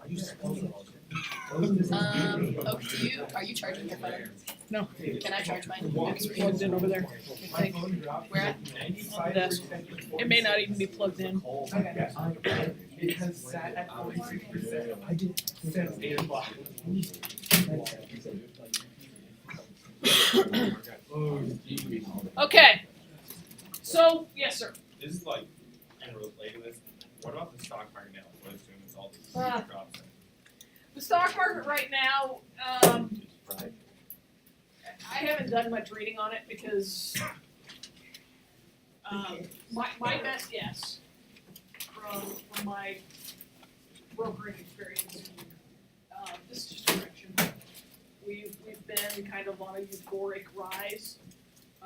Are you charging your phone? No. Can I charge mine? It's plugged in over there. Where at? On the desk. It may not even be plugged in. It has sat at 46%. I did since 8 o'clock. Okay. So, yes, sir. This is like unrelated to this. What about the stock market now? So I assume it's all these drops. The stock market right now, I haven't done much reading on it because my best guess from my brokering experience, this is just direction. We've been kind of on a euphoric rise,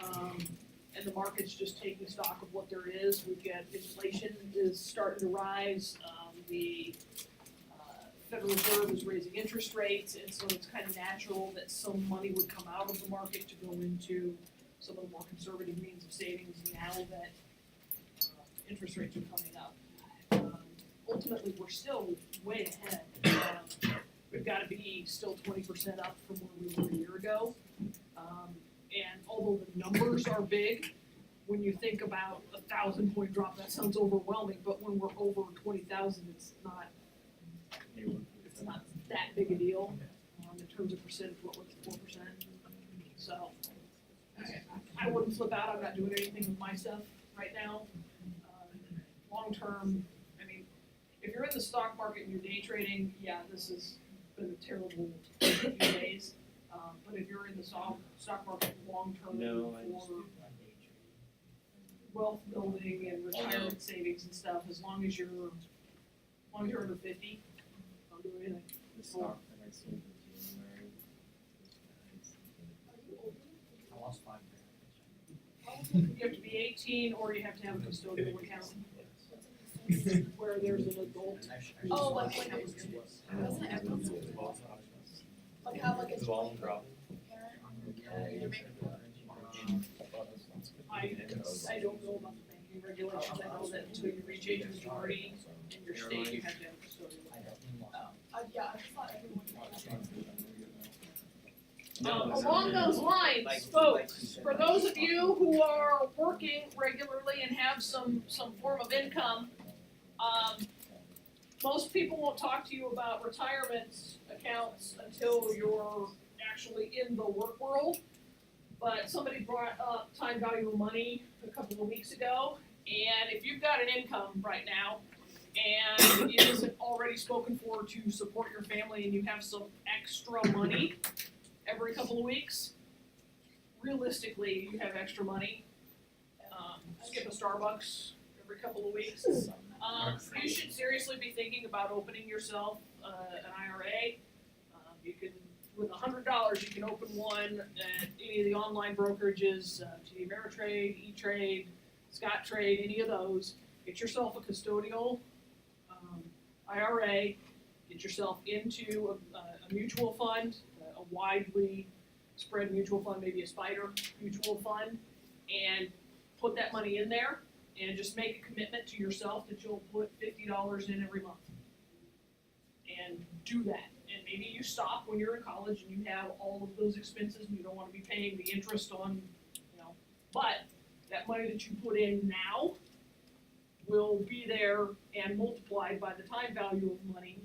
and the market's just taking stock of what there is. We've got inflation is starting to rise. The Federal Reserve is raising interest rates, and so it's kind of natural that some money would come out of the market to go into some of the more conservative means of savings now that interest rates are coming up. Ultimately, we're still way ahead. We've got to be still 20% up from where we were a year ago. And although the numbers are big, when you think about a 1,000-point drop, that sounds overwhelming. But when we're over 20,000, it's not that big a deal in terms of percentage. What was 4%? So I wouldn't flip out. I'm not doing anything with my stuff right now. Long term, I mean, if you're in the stock market and you're day trading, yeah, this has been a terrible few days. But if you're in the stock market long term for wealth building and retirement savings and stuff, as long as you're under 50, don't do anything. The stock that I sold in January. I lost 5 You have to be 18 or you have to have a custodial account where there's an adult. Oh, like when it wasn't it everyone's like how like it's parent or you make I don't know about the banking regulations. I know that until you reach age majority in your state, you have to have a custodial account. yeah, I thought everyone Along those lines, folks, for those of you who are working regularly and have some form of income, most people won't talk to you about retirement accounts until you're actually in the work world. But somebody brought up time value of money a couple of weeks ago, and if you've got an income right now and it isn't already spoken for to support your family and you have some extra money every couple of weeks, realistically, you have extra money. Skip a Starbucks every couple of weeks. You should seriously be thinking about opening yourself an IRA. You can, with $100, you can open one at any of the online brokerages, TD Ameritrade, E-Trade, Scottrade, any of those. Get yourself a custodial IRA. Get yourself into a mutual fund, a widely spread mutual fund, maybe a SPDR mutual fund, and put that money in there and just make a commitment to yourself that you'll put $50 in every month. And do that. And maybe you stop when you're in college and you have all of those expenses and you don't want to be paying the interest on, but that money that you put in now will be there and multiplied by the time value of money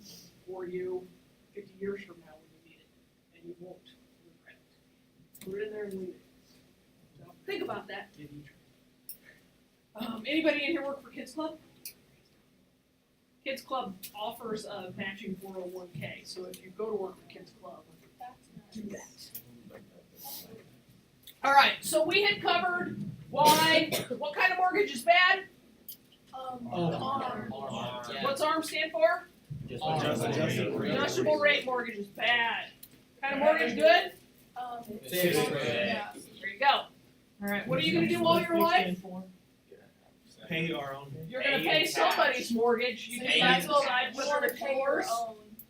for you 50 years from now when you need it. And you won't regret it. Put it in there and leave it. So think about that. Anybody in here work for Kids Club? Kids Club offers a matching 401k, so if you go to work for Kids Club, do that. All right, so we had covered what kind of mortgage is bad? ARM. What's ARM stand for? Adjustable rate mortgage is bad. Kind of mortgage good? Yeah. There you go. All right, what are you gonna do all your life? Pay our own. You're gonna pay somebody's mortgage. You decide whether it's yours.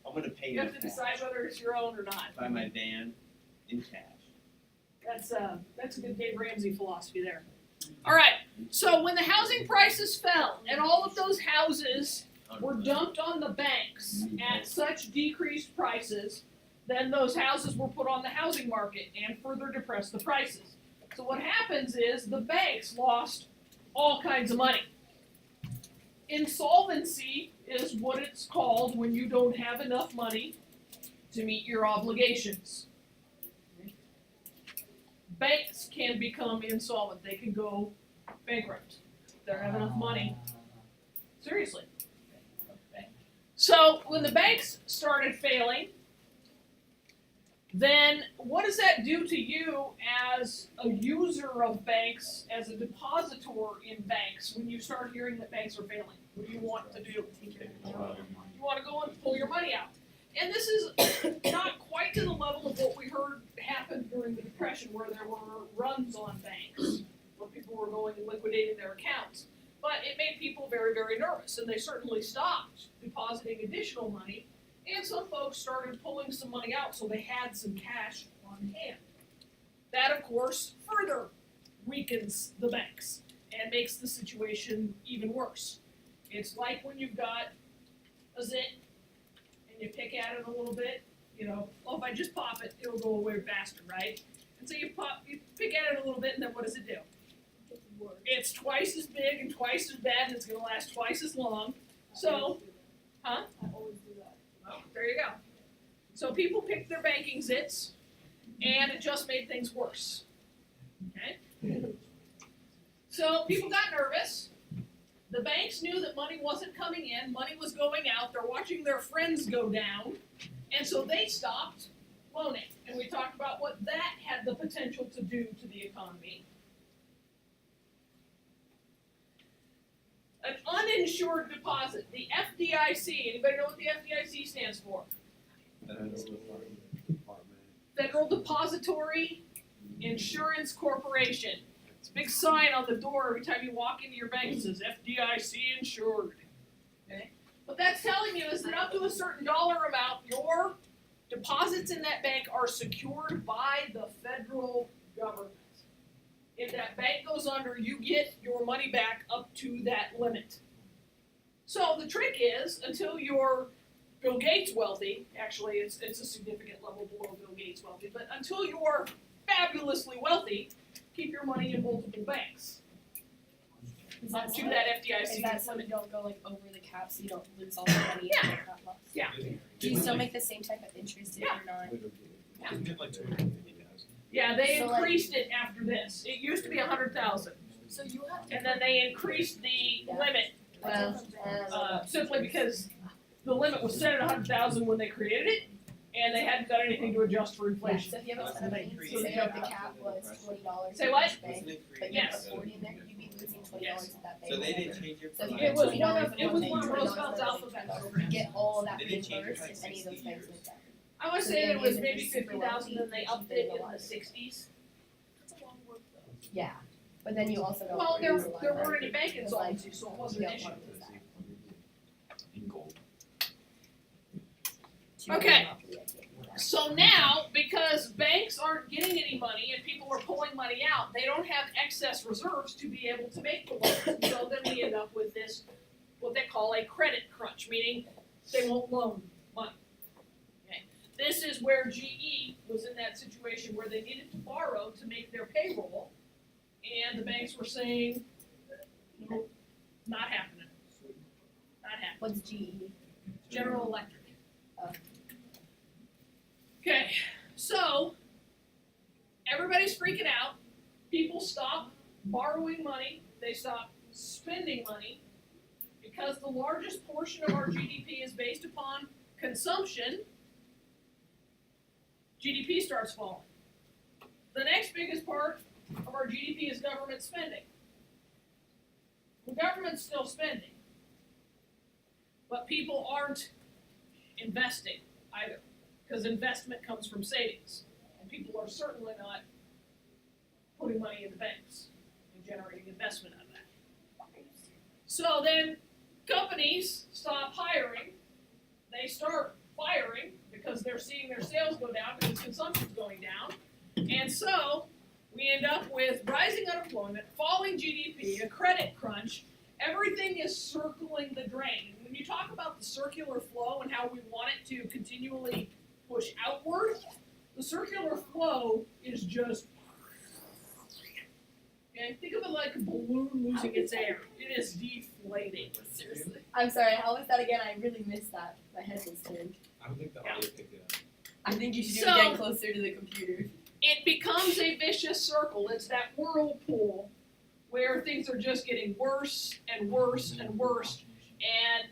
I'm gonna pay You have to decide whether it's your own or not. Buy my van in cash. That's a good Dave Ramsey philosophy there. All right. So when the housing prices fell and all of those houses were dumped on the banks at such decreased prices, then those houses were put on the housing market and further depressed the prices. So what happens is the banks lost all kinds of money. Insolvency is what it's called when you don't have enough money to meet your obligations. Banks can become insolvent. They can go bankrupt. They don't have enough money. Seriously. So when the banks started failing, then what does that do to you as a user of banks, as a depositor in banks, when you start hearing that banks are failing? What do you want to do? You want to go and pull your money out. And this is not quite to the level of what we heard happened during the Depression, where there were runs on banks, where people were going and liquidating their accounts. But it made people very, very nervous, and they certainly stopped depositing additional money. And some folks started pulling some money out so they had some cash on hand. That, of course, further weakens the banks and makes the situation even worse. It's like when you've got a zit and you pick at it a little bit, well, if I just pop it, it'll go away faster, right? And so you pick at it a little bit, and then what does it do? It's twice as big and twice as bad, and it's going to last twice as long. So, huh? I always do that. Well, there you go. So people picked their banking zits, and it just made things worse. Okay? So people got nervous. The banks knew that money wasn't coming in, money was going out, they're watching their friends go down, and so they stopped loaning. And we talked about what that had the potential to do to the economy. An uninsured deposit, the FDIC. Anybody know what the FDIC stands for? Federal Depository Insurance Corporation. It's a big sign on the door every time you walk into your bank that says FDIC insured. Okay? What that's telling you is that up to a certain dollar amount, your deposits in that bank are secured by the federal government. If that bank goes under, you get your money back up to that limit. So the trick is, until you're Bill Gates wealthy, actually it's a significant level below Bill Gates wealthy, but until you're fabulously wealthy, keep your money in multiple banks. Up to that FDIC Is that so limit. you don't go over the cap so you don't lose all the money Yeah. and get that lost? Yeah. Do you still make the same type of interest if Yeah. you're not? Isn't it like 250,000? Yeah, they So, like- increased it after this. It used to be 100,000, So you have to. and then they increased the limit Well, simply because the limit was set at 100,000 when they created it, and they hadn't done anything to adjust for yeah, inflation. so if you have a ton of money, So say yeah. like the cap was $20 Say in what? each bank, but you Yes. put 40 in there, you'd be losing $20 at that bank. So they didn't forever. change it So from if It you get was $20 one of- in it was bank, one of $20 Roosevelt's in alphabet $20, programs. you get all of that They didn't change it reimbursed for like if any of those 60 banks years. went down. I want to So say the it was idea is maybe if you're super 50,000, and they wealthy, upped you it can in do a lot. the 60s. That's a long work though. Yeah, but then you also don't. Well, there lose a lot there of weren't money. any bank Because, like, insolvencies, so it wasn't an you issue. don't want to lose that. Okay. So now, because banks aren't getting any money and people are pulling money out, they don't have excess reserves to be able to make the loans. So then we end up with this, what they call a credit crunch, meaning they won't loan money. Okay. This is where GE was in that situation where they needed to borrow to make their payroll, and the banks were saying, nope, not happening. Not happening. What's GE? General Electric. Oh. Okay, so everybody's freaking out. People stop borrowing money. They stop spending money because the largest portion of our GDP is based upon consumption. GDP starts falling. The next biggest part of our GDP is government spending. The government's still spending, but people aren't investing either, because investment comes from savings, and people are certainly not putting money in the banks and generating investment out of that. So then companies stop hiring, they start firing because they're seeing their sales go down because consumption's going down, and so we end up with rising unemployment, falling GDP, a credit crunch, everything is circling the drain. And when you talk about the circular flow and how we want it to continually push outward, the circular flow is just, okay, think of it like a balloon losing its air. It is deflating. Seriously. I'm sorry, how was that again? I really missed that. My head was turned. I don't think the audio picked it up. I think you should So- get closer to the computer. It becomes a vicious circle. It's that whirlpool where things are just getting worse and worse and worse. And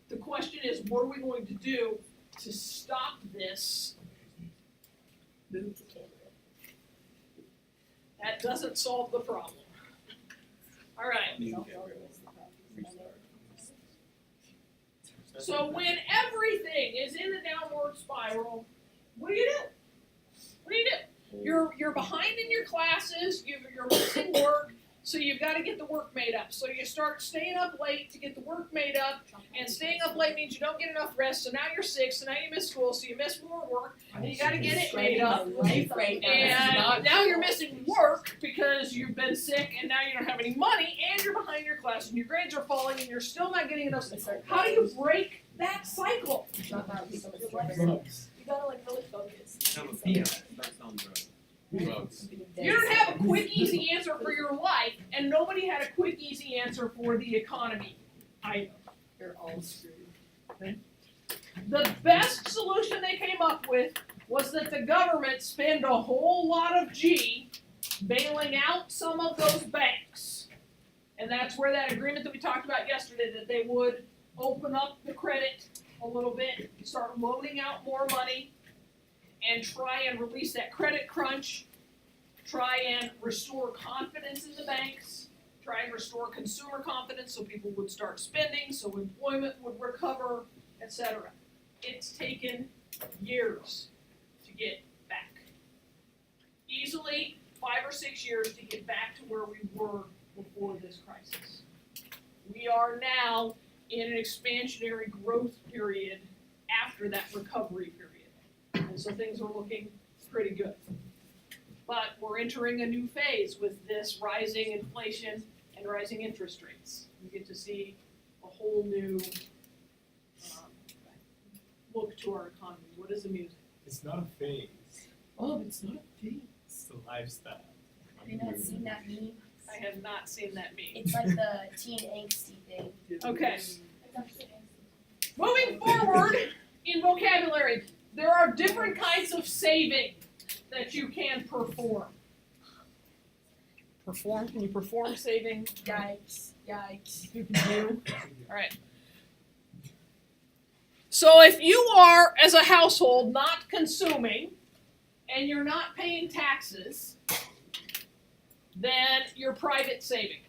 the question is, what are we going to do to stop this? Move the camera. That doesn't solve the problem. All right. So when everything is in the downward spiral, what do you do? What do you do? You're behind in your classes. You're missing work. So you've got to get the work made up. So you start staying up late to get the work made up, and staying up late means you don't get enough rest. So now you're sick. So now you miss school. So you miss more work, and you got to get it made up. Life right now. And now you're missing work because you've been sick, and now you don't have any money, and you're behind your class, and your grades are falling, and you're still not getting enough sleep. How do you break that cycle? Not that we don't Drugs. You gotta like really focus. Drugs. You don't have a quick, easy answer for your life, and nobody had a quick, easy answer for the economy either. You're all screwed. The best solution they came up with was that the government spend a whole lot of G bailing out some of those banks. And that's where that agreement that we talked about yesterday, that they would open up the credit a little bit, start loaning out more money, and try and release that credit crunch, try and restore confidence in the banks, try and restore consumer confidence so people would start spending, so employment would recover, etc. It's taken years to get back. Easily 5 or 6 years to get back to where we were before this crisis. We are now in an expansionary growth period after that recovery period. And so things are looking pretty good. But we're entering a new phase with this rising inflation and rising interest rates. We get to see a whole new look to our economy. What is the music? It's not a phase. Oh, it's not a thing. It's a lifestyle. Have you not seen that meme? I have not seen that meme. It's like the teen angsty thing. Okay. Moving forward in vocabulary, there are different kinds of saving that you can perform. Perform? Can you perform saving? Yikes. Yikes. You can do. All right. So if you are, as a household, not consuming and you're not paying taxes, then you're private saving.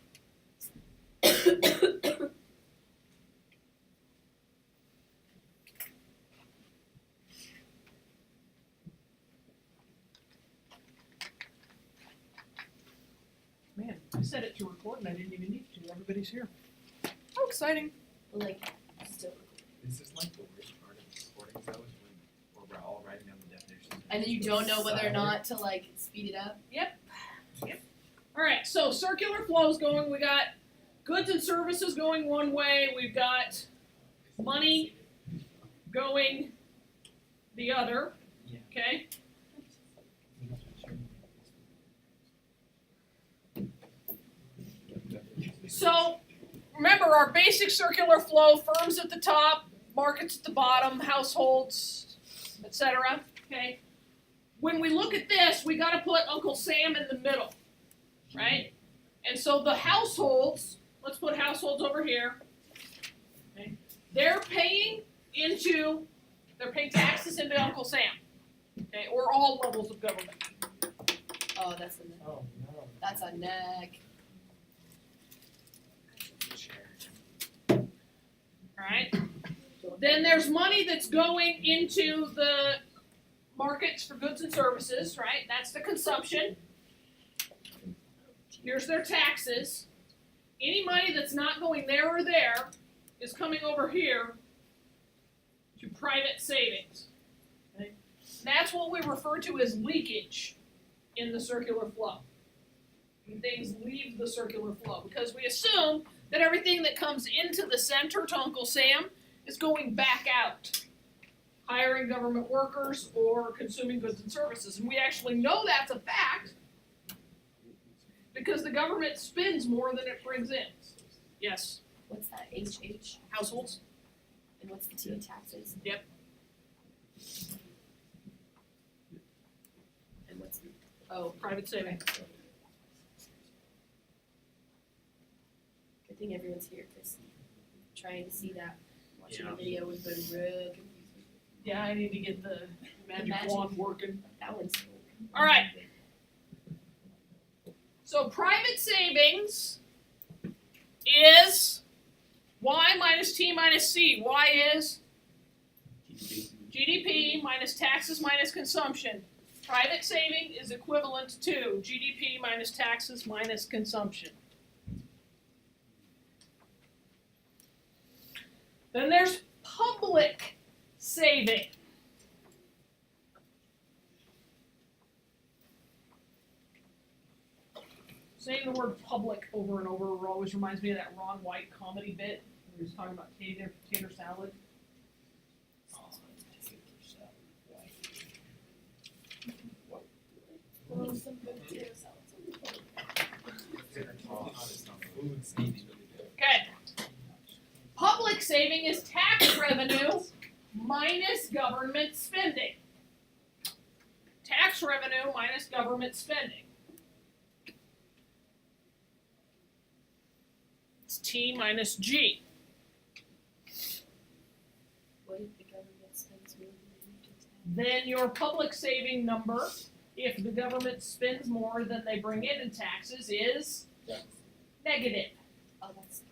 Man, I set it to record and I didn't even need to. Everybody's here. How exciting. Like, still. This is like the worst part of recordings though, is when we're all writing down the definitions. And then you don't know whether or not to like speed it up. All right, so circular flows going. We got goods and services going one way. We've got money going the other. Okay? So remember our basic circular flow, firms at the top, markets at the bottom, households, etc. Okay? When we look at this, we got to put Uncle Sam in the middle, right? And so the households, let's put households over here. Okay? They're paying taxes into Uncle Sam, okay, or all levels of government. Oh, that's a neck. Oh no. That's a neck. Alright? Then there's money that's going into the markets for goods and services, right? That's the consumption. Here's their taxes. Any money that's not going there or there is coming over here to private savings. Okay? That's what we refer to as leakage in the circular flow. When things leave the circular flow, because we assume that everything that comes into the center to Uncle Sam is going back out, hiring government workers or consuming goods and services. And we actually know that's a fact because the government spends more than it brings in. Yes, What's that, HH? households? And what's the T, taxes? Yep. And what's the, Oh, private saving. good thing everyone's here, cause trying to see that, watching Yeah. the video would have been real confusing. Yeah, I need to get the magic Magic. wand working. That one's. All right. So private savings is Y minus T minus C. Y is GDP minus taxes minus consumption. Private saving is equivalent to GDP minus taxes minus consumption. Then there's public saving. Saying the word public over and over always reminds me of that Ron White comedy bit where he was talking about tater salad. Okay. Public saving is tax revenue minus government spending. Tax revenue minus government spending. It's T minus G. What if the government spends more than they do? Then your public saving number, if the government spends more than they bring in taxes, is negative. Oh, that's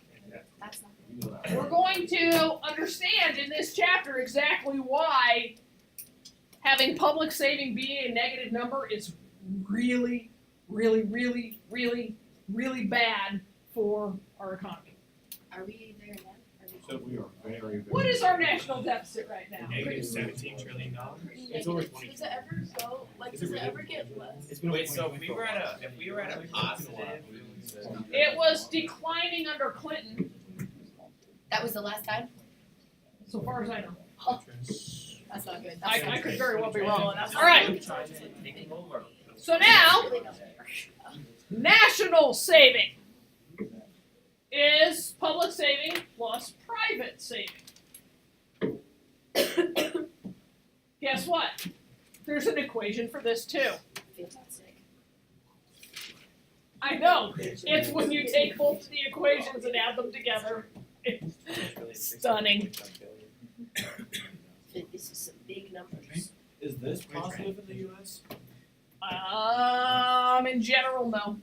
not good. We're going to understand in this chapter exactly why having public saving be a negative number is really, really, really, really, really bad for our economy. Are we there now? Are we? So we are very, very. What is our national deficit right now? Negative $17 trillion. It's over 20. Does it ever go, like, Is does it it really? ever get less? It's been Wait, so if we were at a positive, It was declining under Clinton, That was the last time? so far as I know. That's not good. I could very well be wrong. All right, taking over. so now national saving is public saving plus private saving. Guess what? There's an equation for this too. Fantastic. I know. It's when you take both the equations and add them together. It's stunning. This is some big numbers. Is this positive in the US? In general, no.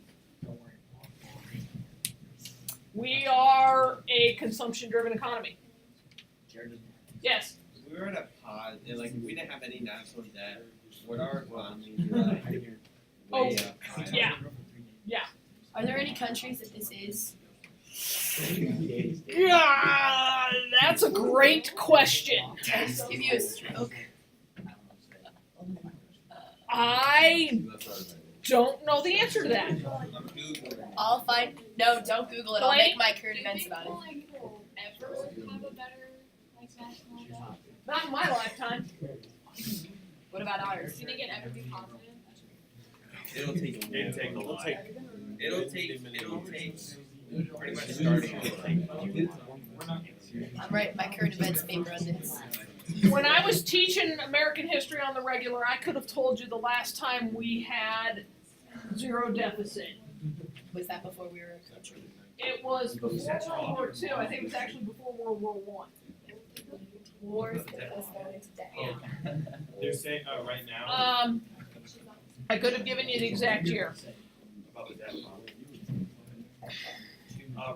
We are a consumption-driven economy. Yes. If we were at a pod, and like if we didn't have any national debt, would our economy be like way up high? Yeah. Are there any countries that this is? Yeah, that's a great question. I just give you a stroke. I don't know the answer to that. I'm Googling. I'll find. No, don't Google it. I'll make my current events about it. Like, ever have a better, like, national debt? Not in my lifetime. What about ours? Do you think it ever be positive? It'll take It'll take a We'll lot. take. it'll take pretty much starting I'm writing my current events paper on this. When I was teaching American history on the regular, I could have told you the last time we had zero deficit. Was that before we were a country? It was before World War II. I think it was actually before World War I. Wars that us going into debt. They're saying, right now, I could have given you the exact year. about the debt problem.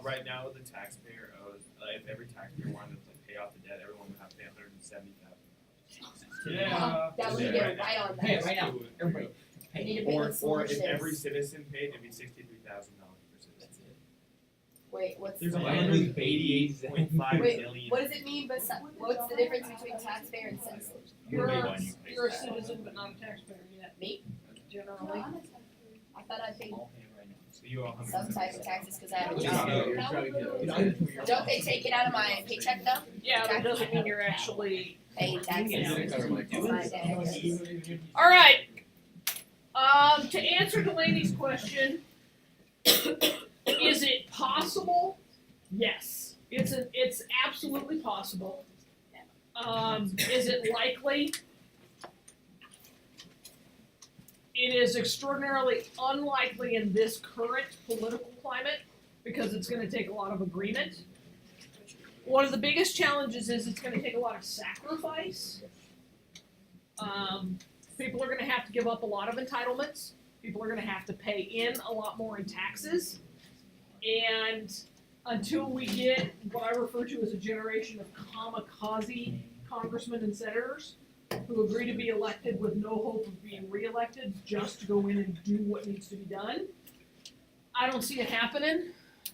Right now, the taxpayer owes, if every taxpayer wanted to pay off the debt, everyone would have to pay $170,000. Yeah. That would Yeah, get right now. right on Hey, that. right now, everybody. We need to pay Or with if every solutions. citizen paid, it'd be $63,000 per citizen. Wait, what's There's the? 188.5 Wait, million. what does it mean? What's the difference between taxpayer and citizen? You're a citizen but not a taxpayer yet. Me? Generally. I thought I paid. So you owe some type of taxes because I have a Yeah. job. Don't they take it out of my paycheck though? Yeah, that doesn't mean you're actually. Paying taxes. All right. To answer Delaney's question, is it possible? Yes, it's absolutely possible. Is it likely? It is extraordinarily unlikely in this current political climate because it's going to take a lot of agreement. One of the biggest challenges is it's going to take a lot of sacrifice. People are going to have to give up a lot of entitlements. People are going to have to pay in a lot more in taxes. And until we get what I refer to as a generation of kamikaze congressmen and senators who agree to be elected with no hope of being reelected just to go in and do what needs to be done, I don't see it happening.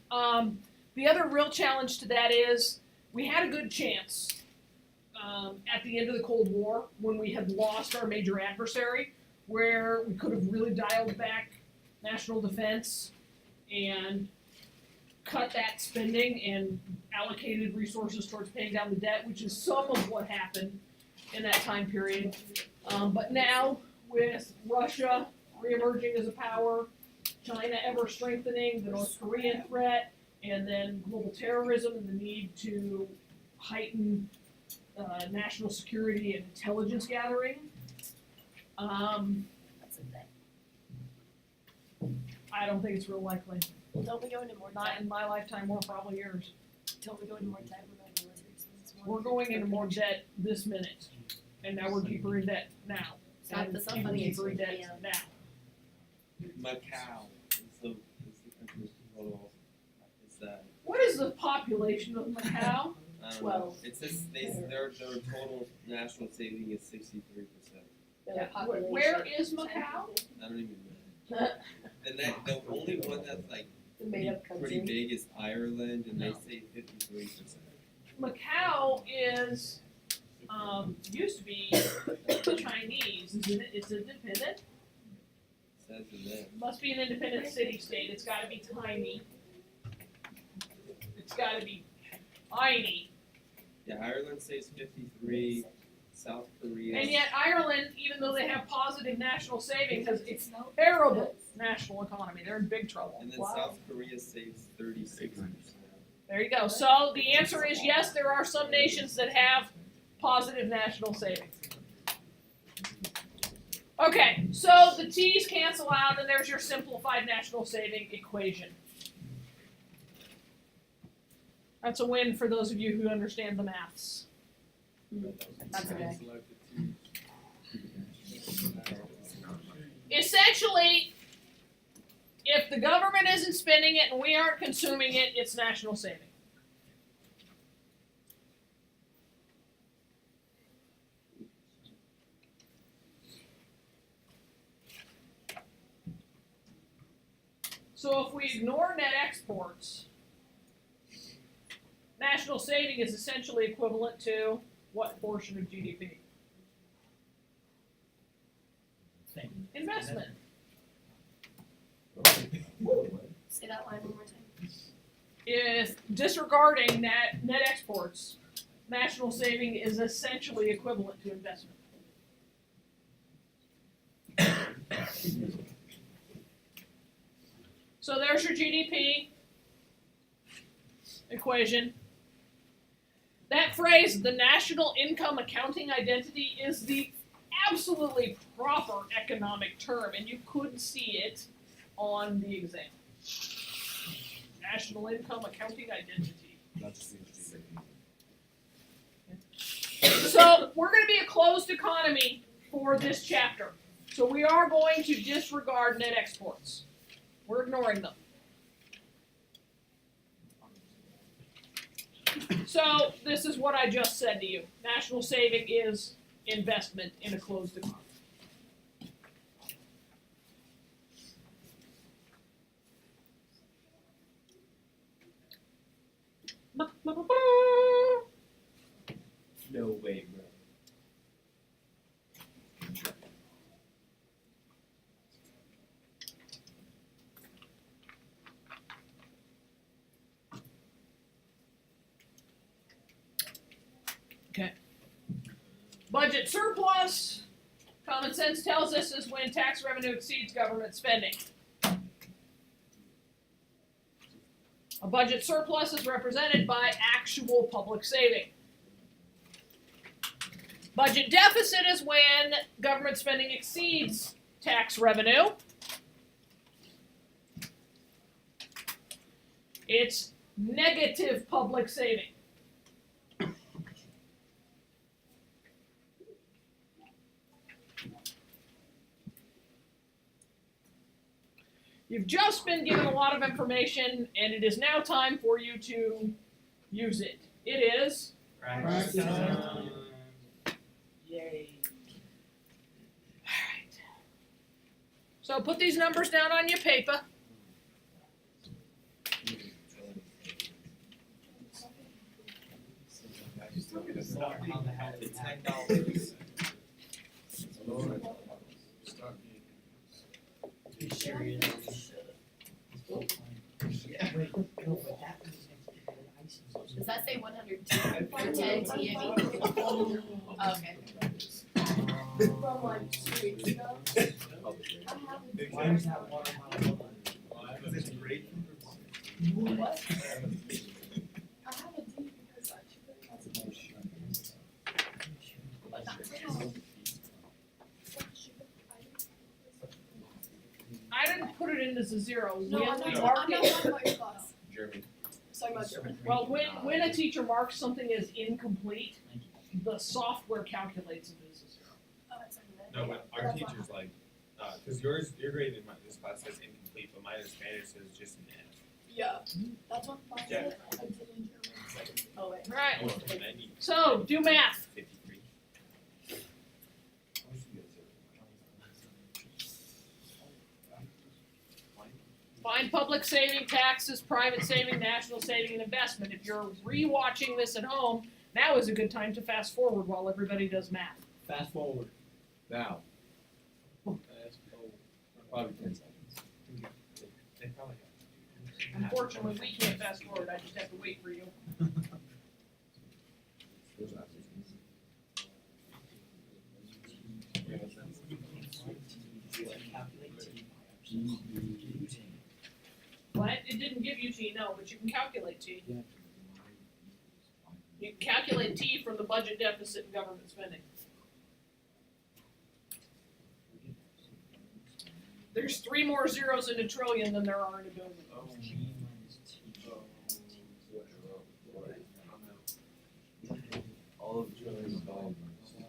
The other real challenge to that is we had a good chance at the end of the Cold War when we had lost our major adversary, where we could have really dialed back national defense and cut that spending and allocated resources towards paying down the debt, which is some of what happened in that time period. But now, with Russia reemerging as a power, China ever strengthening, the North Korean threat, and then global terrorism and the need to heighten national security and intelligence gathering, That's a thing. I don't think it's real likely. Well, don't we go into more Not debt? in my lifetime or probably yours. Don't we go into more debt with our military expenses? We're going into more debt this minute, and now we're deeper in debt now. Not And the even money deeper in is- debt yeah. now. Macau is the country's total. Is that What is the population of Macau? I don't know. 12. It says their total national saving is 63%. The population. Where is Macau? I don't even know. The only one that's like The made up pretty country. big is Ireland, and No. they say 53%. Macau is used to be Chinese, isn't it? It's independent. Says in there. Must be an independent city-state. It's got to be tiny. It's got to be tiny. Yeah, Ireland says 53. South Korea. And yet Ireland, even though they have positive national savings, has a terrible national economy. They're in big trouble. And then Wow. South Korea saves 36%. There you go. So the answer is yes, there are some nations that have positive national savings. Okay, so the T's cancel out, and there's your simplified national saving equation. That's a win for those of you who understand the maths. That's okay. Essentially, if the government isn't spending it and we aren't consuming it, it's national saving. So if we ignore net exports, national saving is essentially equivalent to what portion of GDP? Investment. Say that line one more time. If disregarding net exports, national saving is essentially equivalent to investment. So there's your GDP equation. That phrase, the national income accounting identity, is the absolutely proper economic term, and you could see it on the exam. National income accounting identity. So we're going to be a closed economy for this chapter. So we are going to disregard net exports. We're ignoring them. So this is what I just said to you. National saving is investment in a closed economy. No way, bro. budget surplus, common sense tells us, is when tax revenue exceeds government spending. A budget surplus is represented by actual public saving. Budget deficit is when government spending exceeds tax revenue. It's negative public saving. You've just been given a lot of information, and it is now time for you to use it. It is. Practice. Yay. Alright. So put these numbers down on your paper. The $10. Does that say 110 for 10 TME? Oh, okay. From like 2 weeks ago. Why is that one on my Because it's great. What? I have a D because I should put it but not now. I didn't put it in as a zero. No, We I'm only not, mark I'm not it. talking about your class. German. I'm talking about German. Well, when a teacher marks something as incomplete, the software calculates it as a zero. Oh, it's like that. No, but our teacher's like, because your grade in this class says incomplete, but mine in Spanish says just an F. Yeah, that's what mine Yeah. said. I did in German. It's like, oh wait. Right. Almost 90, So do math. 53. Find public saving, taxes, private saving, national saving, and investment. If you're re-watching this at home, now is a good time to fast forward while everybody does math. Fast forward. Now. Probably 10 seconds. They probably have. Unfortunately, we can't fast forward. I just have to wait for you. What? It didn't give you T, no, but you can calculate T. You can calculate T from the budget deficit and government spending. There's 3 more zeros in a trillion than there are in a billion.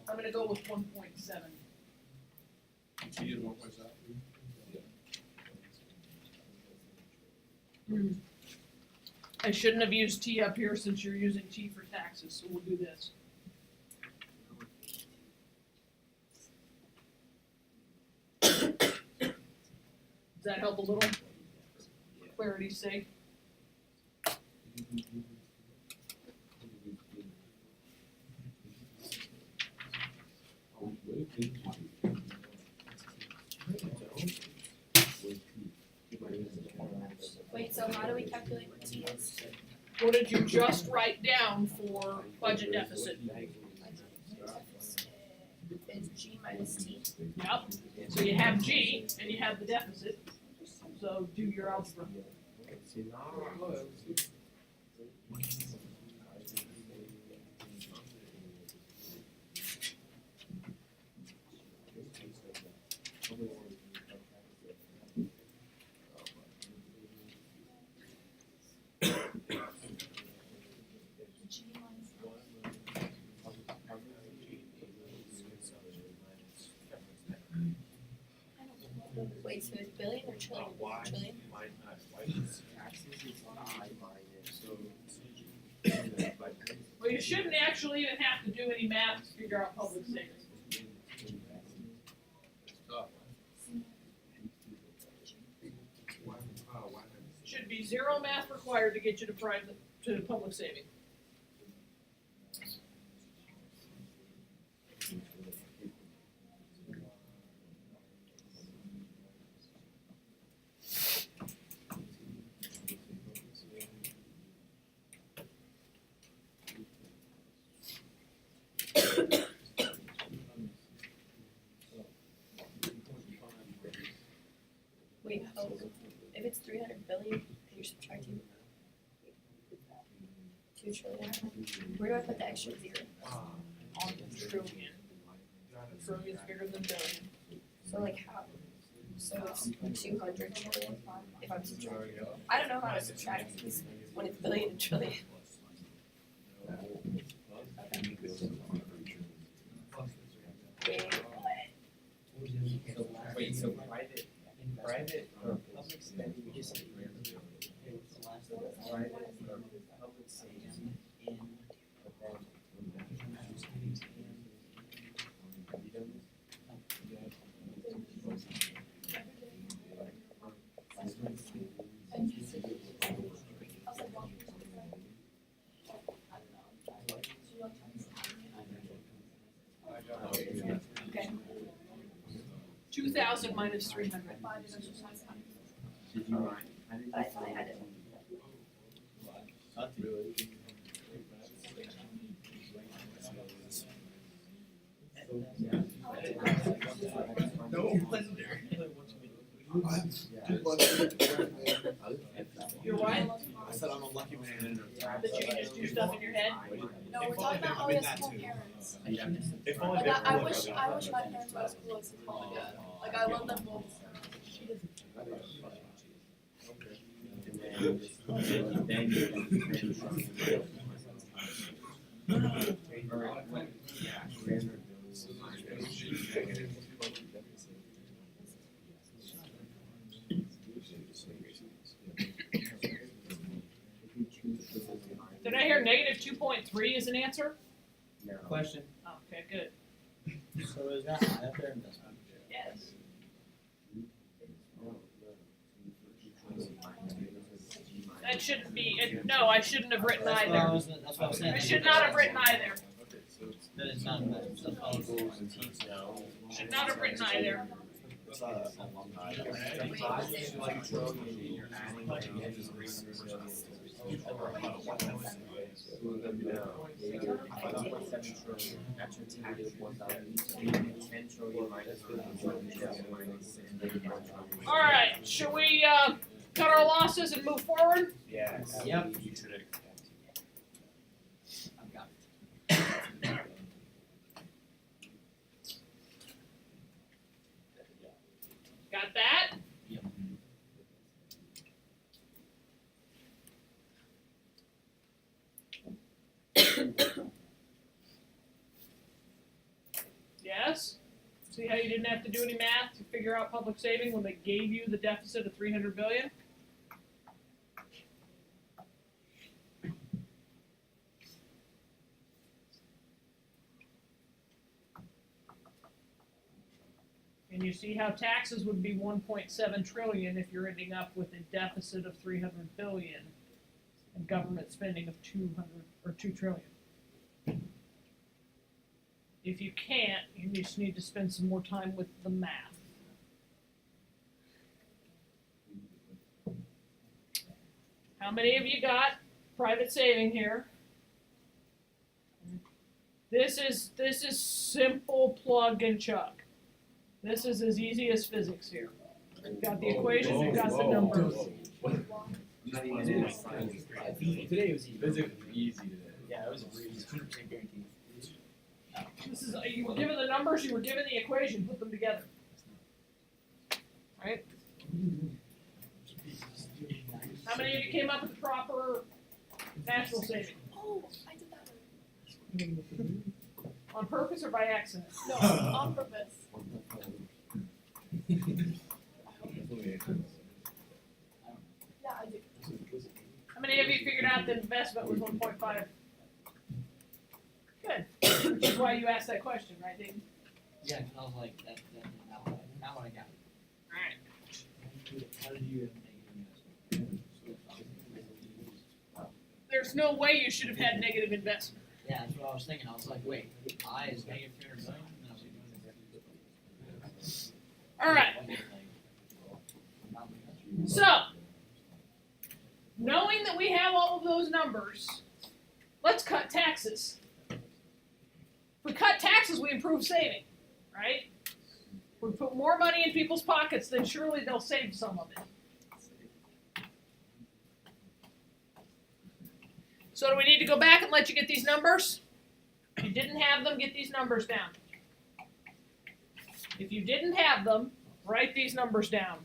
I'm gonna go with 1.7. She did 1.7. I shouldn't have used T up here since you're using T for taxes, so we'll do this. Does that help a little? Clarity's sake. Wait, so how do we calculate what T is? What did you just write down for budget deficit? Is G minus T. Yep. So you have G and you have the deficit. So do your algebra. G minus Wait, so it's billion or trillion? Trillion? Well, you shouldn't actually even have to do any math to figure out public savings. Should be 0 math required to get you to private to public saving. mean, if it's 300 billion and you're subtracting 2 trillion, where do I put the extra zero? On trillion. Trillion's bigger than billion. So like how? So it's 200 trillion if I'm subtracting. I don't know how to subtract these when it's billion and trillion. Wait, so private or public spending, we just said private or public saving in, but then. Okay. 2,000 minus 300. Did you mind? But I thought I had it. No, legendary. You're what? I said I'm a lucky man. That you can just do stuff in your head? No, we're talking about how he has cool parents. If only Like, they I were wish like my parents were as cool as his mom and dad. Like, I love them both. Then Did I hear negative 2.3 as an answer? Question. Oh, okay, good. So is that high up there investment? Yes. That shouldn't be, no, I shouldn't have written That's what either. that's what I was saying. I should not have written either. That is not investment, that's policy. Should not have written either. All right, should we cut our losses and move forward? Yes. Yep. You should accept. I've got it. Got that? Yep. Yes? See how you didn't have to do any math to figure out public saving when they gave you the deficit of 300 billion? And you see how taxes would be 1.7 trillion if you're ending up with a deficit of 300 billion and government spending of 200 or 2 trillion. If you can't, you just need to spend some more time with the math. How many of you got private saving here? This is simple plug and chug. This is as easy as physics here. We've got the equations, we've got the numbers. Today was easy today. Yeah, it was a breeze, 100% guaranteed. This is, you were given the numbers, you were given the equation, put them together. Right? How many of you came up with the proper natural saving? Oh, I did that one. On purpose or by accident? No, on purpose. Yeah, I do. How many of you figured out that investment was 1.5? Good. Which is why you asked that question, right, Dayton? Yeah, because I was like, now what I got. Alright. How did you There's no way you should have had negative investment. Yeah, that's what I was thinking. I was like, wait, I is negative 300 million? And I was like, Alright. So, knowing that we have all of those numbers, let's cut taxes. If we cut taxes, we improve saving, right? we put more money in people's pockets, then surely they'll save some of it. So do we need to go back and let you get these numbers? If you didn't have them, get these numbers down. If you didn't have them, write these numbers down.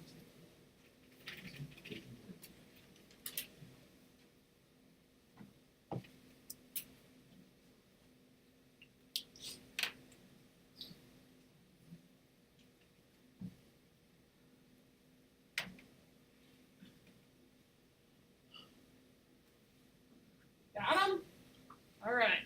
Got them? All right.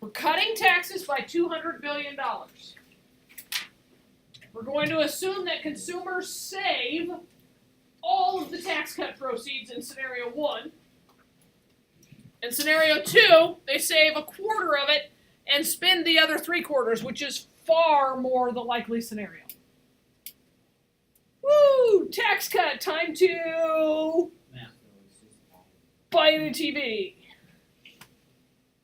We're cutting taxes by $200 billion. We're going to assume that consumers save all of the tax cut proceeds in scenario 1. In scenario 2, they save a quarter of it and spend the other 3/4, which is far more the likely scenario. Woo! Tax cut time to buy a new TV.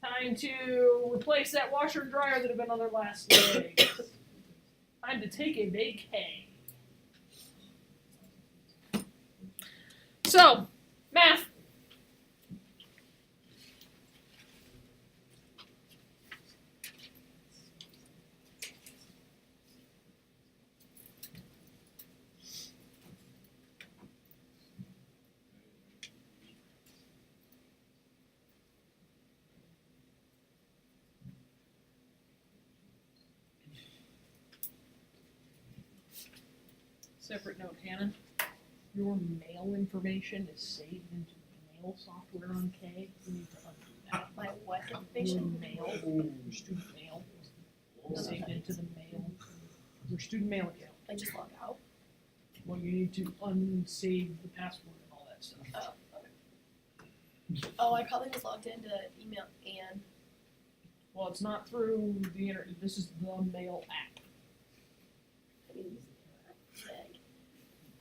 Time to replace that washer and dryer that have been on their last legs. Time to take a vacay. So, math. Separate note, Hannah. Your mail information is saved into the mail software on K. You need to undo that. My what Your information? mail, your student mail, is saved into the mail, your student mail account. I just log out. Well, you need to unsave the password and all that stuff. Oh, okay. Oh, I probably was logged into email and Well, it's not through the internet. This is the mail app. I mean, like,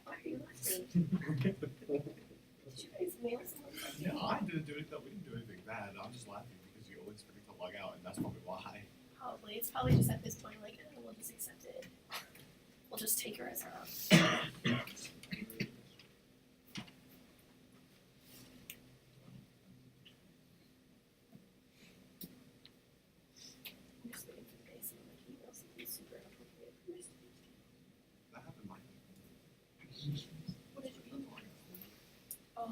why are you laughing? Did you guys mail someone something? No, I didn't do it. We didn't do anything bad. I'm just laughing because you always forget to log out, and that's probably why. Probably. It's probably just at this point, like, we'll just accept it. We'll just take her as our own. I'm just waiting for the guy to send like email something super inappropriate for me. That happened mine. What did you mean? Oh,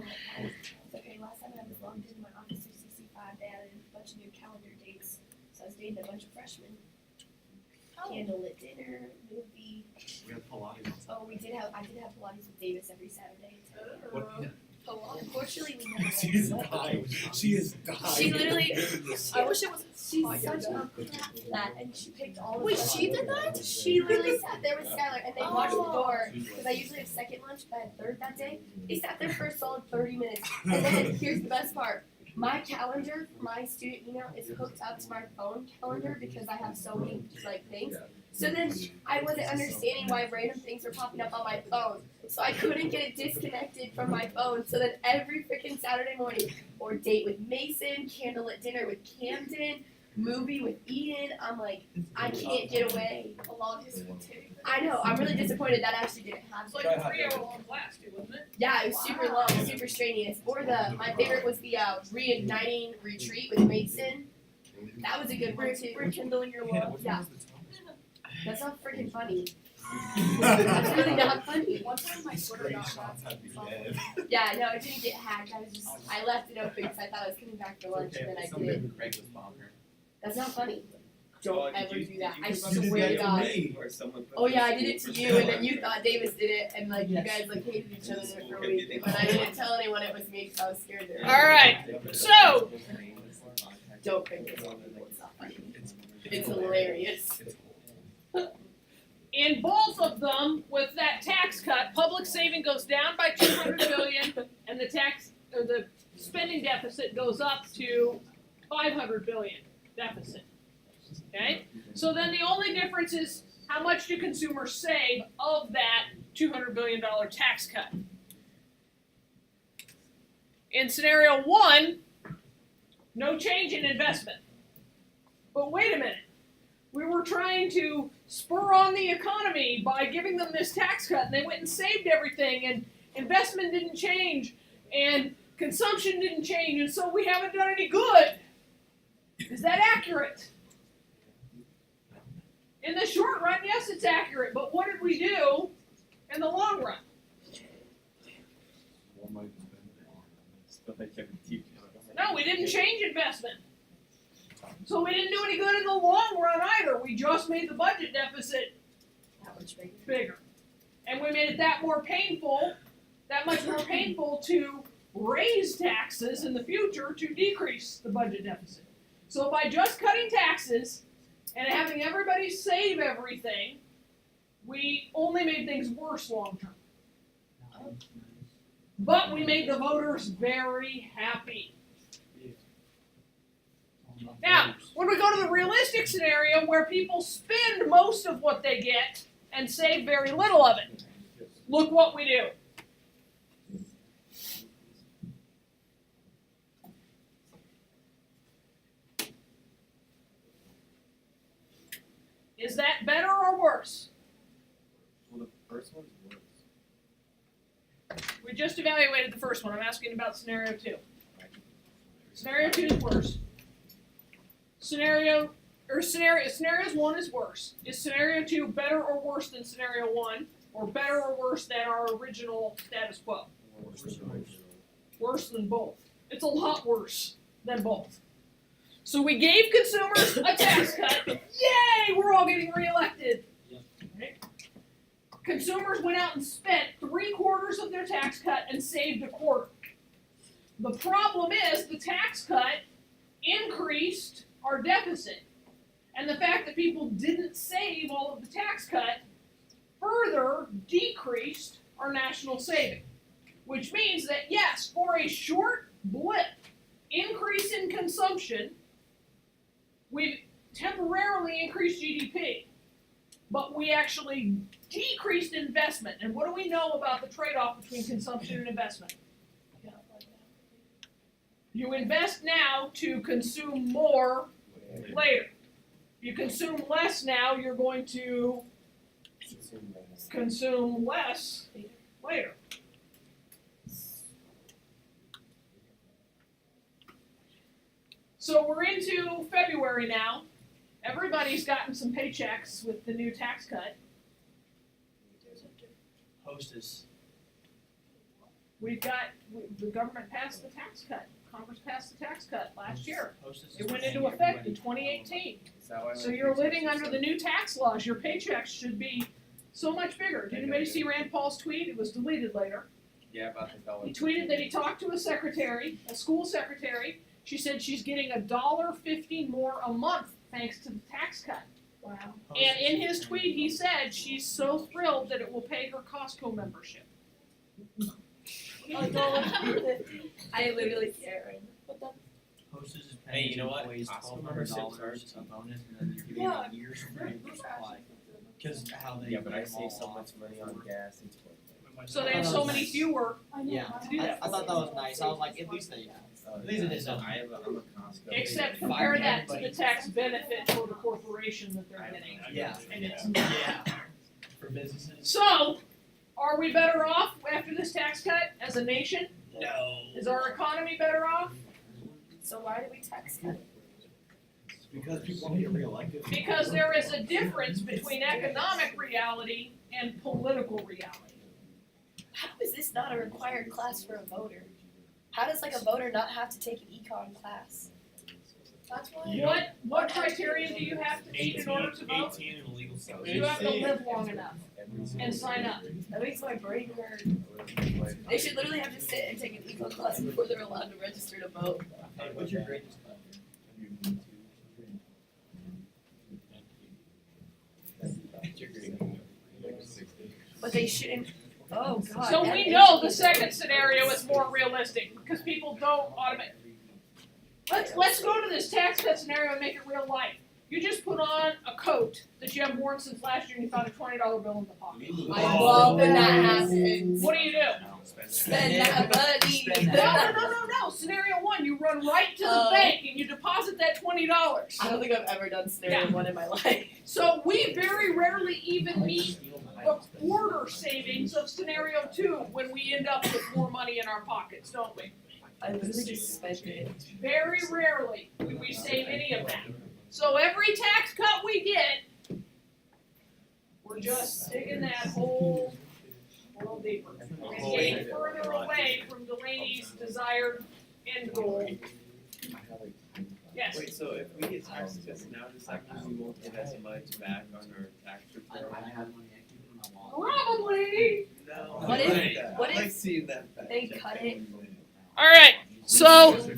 okay, last time I was logged into my Office 365, they added a bunch of new calendar dates. So I was dating a bunch of freshmen. Candlelit dinner, movie. We had Pilates on Saturday. I did have Pilates with Davis every Saturday. What? Unfortunately, we never She is went. dying. She is dying. She literally, I wish it was, she's such a crap that, and she picked all of Wait, the- she did that? She literally sat there with Skylar, and they watched the door, because I usually have second lunch, but I had third that day. They sat there for a solid 30 minutes, and then here's the best part. My calendar, my student email is hooked up to my phone calendar because I have so many like things. So then I wasn't understanding why random things were popping up on my phone. So I couldn't get it disconnected from my phone. So then every freaking Saturday morning, or date with Mason, candlelit dinner with Camden, movie with Eden, I'm like, I can't get away. A long history too. I know, I'm really disappointed that actually didn't It's happen. like a 3-hour-long class, too, wasn't it? Yeah, it was super long, super strenuous. Or my favorite was the reigniting retreat with Mason. That was a good one too. Rekindling your Hannah, love. which Yeah. one was the Thomas? That's not freaking funny. That's really not funny. One time my Twitter got hacked. Screenshots at the end. Yeah, no, it didn't get hacked. I left it open because I thought I was coming back for lunch and then I did. Craigslist bomb her. That's not funny. Oh, Don't did ever you- do that. did I you You did swear to that God. to me. Or someone put Oh yeah, I this did it to for you, and sale. then you thought Davis did it, and like Yes. you guys like hated each other for a School week. computing. But I didn't tell anyone it was me because I was scared. There. All right. So- Don't crank this on people. It's not funny. It's hilarious. In both of them, with that tax cut, public saving goes down by $200 billion, and the spending deficit goes up to $500 billion deficit. Okay, so then the only difference is how much do consumers save of that $200 billion tax cut. In scenario 1, no change in investment. But wait a minute. We were trying to spur on the economy by giving them this tax cut, and they went and saved everything, and investment didn't change, and consumption didn't change, and so we haven't done any good. Is that accurate? In the short run, yes, it's accurate, but what did we do in the long run? No, we didn't change investment. So we didn't do any good in the long run either. We just made the budget deficit That much bigger. bigger. And we made it that much more painful to raise taxes in the future to decrease the budget deficit. So by just cutting taxes and having everybody save everything, we only made things worse long term. But we made the voters very happy. Now, when we go to the realistic scenario where people spend most of what they get and save very little of it, look what we do. Is that better or worse? Well, the first one's worse. We just evaluated the first one. I'm asking about scenario 2. Scenario 2 is worse. Scenarios 1 is worse. Is scenario 2 better or worse than scenario 1, or better or worse than our original status quo? Worse than both. It's a lot worse than both. So we gave consumers a tax cut. Yay! We're all getting reelected. Right? Consumers went out and spent 3/4 of their tax cut and saved 1/4. The problem is the tax cut increased our deficit. And the fact that people didn't save all of the tax cut further decreased our national saving. Which means that yes, for a short blip increase in consumption, we've temporarily increased GDP. But we actually decreased investment. And what do we know about the trade-off between consumption and investment? You invest now to consume more later. You consume less now, you're going to consume less later. So we're into February now. Everybody's gotten some paychecks with the new tax cut. Hostess. The government passed the tax cut. Congress passed the tax cut last year. Hostess. It went into effect in 2018. So you're living under the new tax laws. Your paychecks should be so much bigger. Did anybody see Rand Paul's tweet? It was deleted later. Yeah, about the dollar. He tweeted that he talked to a secretary, a school secretary. She said she's getting $1.50 more a month thanks to the tax cut. Wow. And in his tweet, he said she's so thrilled that it will pay her Costco membership. $1.50. I literally can't right now. What the? Hostess is Hey, paying you know what? employees Costco memberships are $1,200 a bonus, and then they're giving Yeah. a year's free supply. Because how they Yeah, but I pay them save all so off much money on before. gas and stuff. So they have so many fewer. Yeah, to do that. I thought that was nice. I was like, at least they. At least it is I'm something. a Costco. Except compare that to the tax benefit for the corporation that they're getting. Yeah. And it's Yeah. For businesses. So, are we better off after this tax cut as a nation? No. Is our economy better off? So why did we tax cut? Because people want to get reelected. Because there is a difference between economic reality and political reality. How is this not a required class for a voter? How does like a voter not have to take an econ class? That's why. What criteria do you have to meet in order to vote? 18 and illegal sales. You have to live long enough and sign up. That makes my brain hurt. They should literally have to sit and take an econ class before they're allowed to register to vote. Hey, what's your greatest color? But they shouldn't. Oh god. So we know the second scenario is more realistic because people don't automatically. Let's go to this tax cut scenario and make it real life. You just put on a coat that you haven't worn since last year and you found a $20 bill in the pocket. I love when that happens. What do you do? Spend that money. No. run right to the bank and you deposit that $20. I don't think I've ever done scenario one in my life. So we very rarely even meet the quarter savings of scenario 2 when we end up with more money in our pockets, don't we? I literally just spent it. Very rarely do we save any of that. So every tax cut we get, we're just digging that hole a little deeper. And getting further away from Delaney's desired end goal. Yes. Wait, so if we get tax cuts now, does that mean we won't get as much back on our tax return? I have money I keep in my wallet. Probably. No. What if- I what like if seeing that fact they check. cut it? All right. So